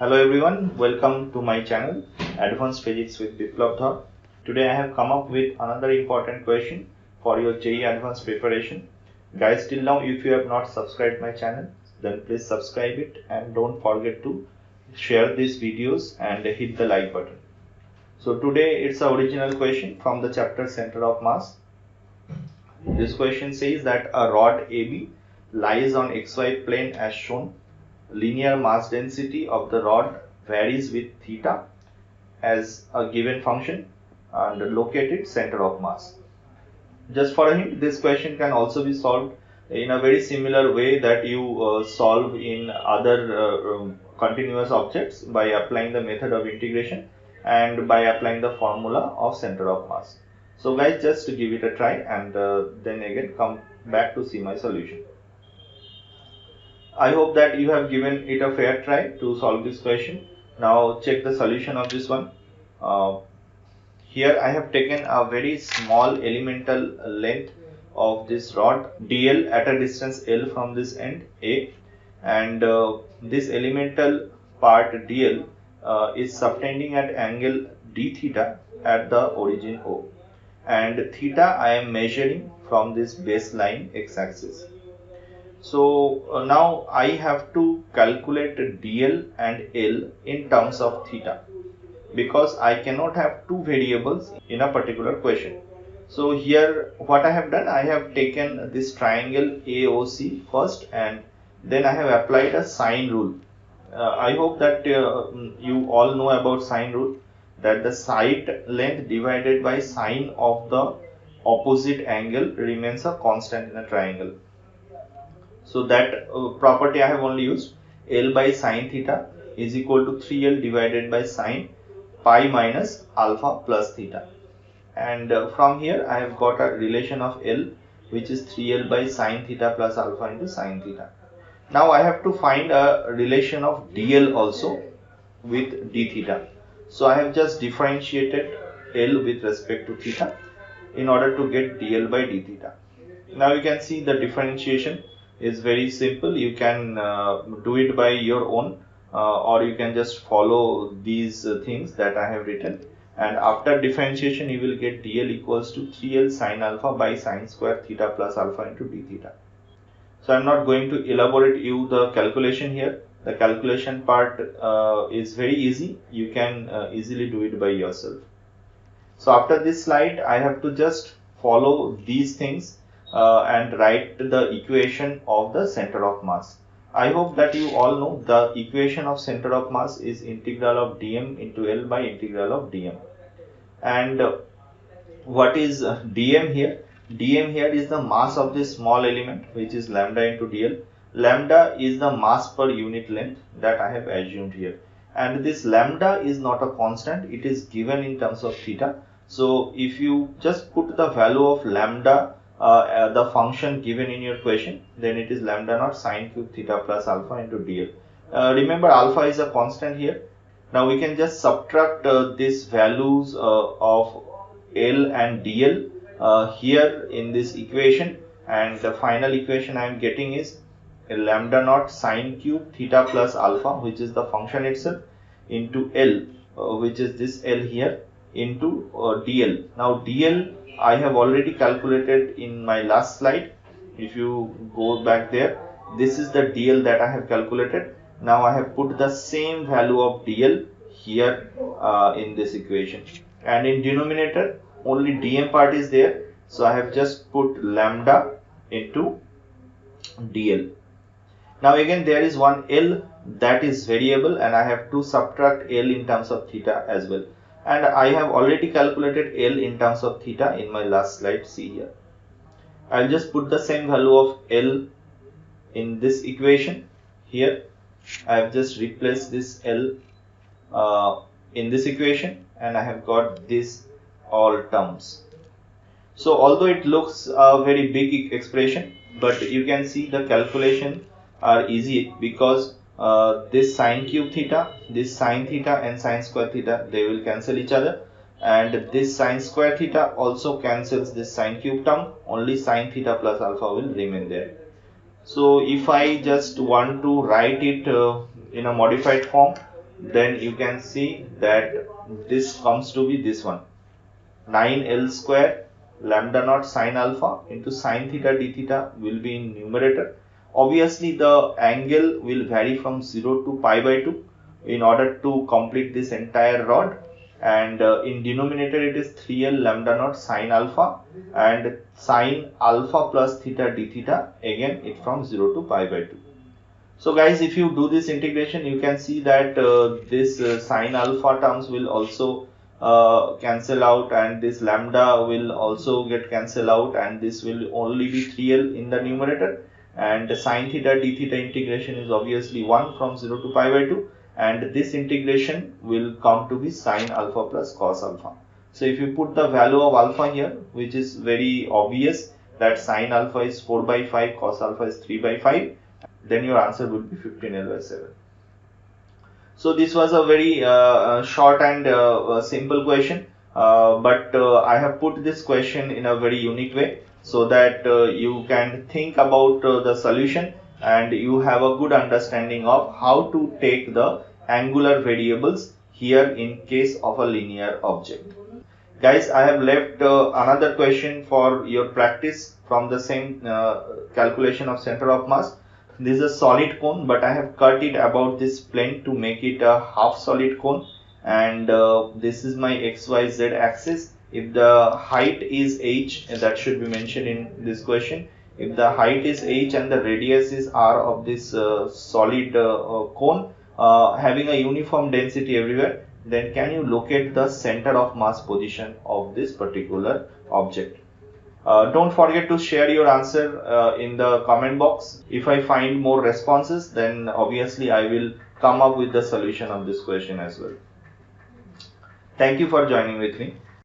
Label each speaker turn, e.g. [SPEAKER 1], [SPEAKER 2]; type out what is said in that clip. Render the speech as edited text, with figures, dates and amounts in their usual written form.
[SPEAKER 1] Hello everyone, welcome to my channel Advanced Physics with Biplav Dhar. Today I have come up with another important question for your JEE Advanced preparation. Guys, till now if you have not subscribed my channel, then please subscribe it and don't forget to share these videos and hit the like button. So today it's the original question from the chapter Center of Mass. This question says that a rod AB lies on XY plane as shown. Linear mass density of the rod varies with theta as a given function and locate its center of mass. Just for a hint, this question can also be solved in a very similar way that you solve in other continuous objects by applying the method of integration and by applying the formula of center of mass. So guys, just to give it a try and then again come back to see my solution. I hope that you have given it a fair try to solve this question. Now check the solution of this one. Here I have taken a very small elemental length of this rod dl at a distance L from this end A, and this elemental part dl is subtending at angle d theta at the origin O, and theta I am measuring from this baseline x-axis. So now I have to calculate dl and L in terms of theta, because I cannot have two variables in a particular question. So here what I have done, I have taken this triangle AOC first and then I have applied a sine rule. I hope that you all know about sine rule, that the side length divided by sine of the opposite angle remains a constant in a triangle. So that property I have only used. L by sine theta is equal to 3L divided by sine pi minus alpha plus theta. And from here I have got a relation of L, which is 3L by sine theta plus alpha into sine theta. Now I have to find a relation of dl also with d theta. So I have just differentiated L with respect to theta in order to get dl by d theta. Now you can see the differentiation is very simple. You can do it by your own or you can just follow these things that I have written, and after differentiation you will get dl equals to 3L sine alpha by sine square theta plus alpha into d theta. So I am not going to elaborate you the calculation here. The calculation part is very easy. You can easily do it by yourself. So after this slide I have to just follow these things and write the equation of the center of mass. I hope that you all know the equation of center of mass is integral of dm into L by integral of dm. And what is dm here? Dm here is the mass of this small element, which is lambda into dl. Lambda is the mass per unit length that I have assumed here. And this lambda is not a constant, it is given in terms of theta. So if you just put the value of lambda, the function given in your question, then it is lambda naught sine cube theta plus alpha into dl. Remember, alpha is a constant here. Now we can just subtract these values of L and dl here in this equation, and the final equation I am getting is lambda naught sine cube theta plus alpha, which is the function itself, into L, which is this L here, into dl. Now dl I have already calculated in my last slide. If you go back there, this is the dl that I have calculated. Now I have put the same value of dl here in this equation, and in denominator only dm part is there, so I have just put lambda into dl. Now again there is one L that is variable, and I have to subtract L in terms of theta as well. And I have already calculated L in terms of theta in my last slide. See here, I'll just put the same value of L in this equation here. I have just replaced this L in this equation, and I have got this all terms. So although it looks a very big expression, but you can see the calculation are easy, because this sine cube theta, this sine theta and sine square theta, they will cancel each other, and this sine square theta also cancels this sine cube term. Only sine theta plus alpha will remain there. So if I just want to write it in a modified form, then you can see that this comes to be this one, 9L square lambda naught sine alpha into sine theta d theta will be in numerator. Obviously the angle will vary from 0 to pi by 2 in order to complete this entire rod, and in denominator it is 3L lambda naught sine alpha and sine alpha plus theta d theta, again it from 0 to pi by 2. So guys, if you do this integration, you can see that this sine alpha terms will also cancel out, and this lambda will also get cancel out, and this will only be 3L in the numerator, and the sine theta d theta integration is obviously 1 from 0 to pi by 2, and this integration will come to be sine alpha plus cos alpha. So if you put the value of alpha here, which is very obvious that sine alpha is 4 by 5, cos alpha is 3 by 5, then your answer would be 15L by 7. So this was a very short and simple question, but I have put this question in a very unique way so that you can think about the solution and you have a good understanding of how to take the angular variables here in case of a linear object. Guys, I have left another question for your practice from the same calculation of center of mass. This is a solid cone, but I have cut it about this plane to make it a half solid cone, and this is my XYZ axis. If the height is h, that should be mentioned in this question. If the height is h and the radius is r of this solid cone having a uniform density everywhere, then can you locate the center of mass position of this particular object? Don't forget to share your answer in the comment box. If I find more responses, then obviously I will come up with the solution of this question as well. Thank you for joining with me.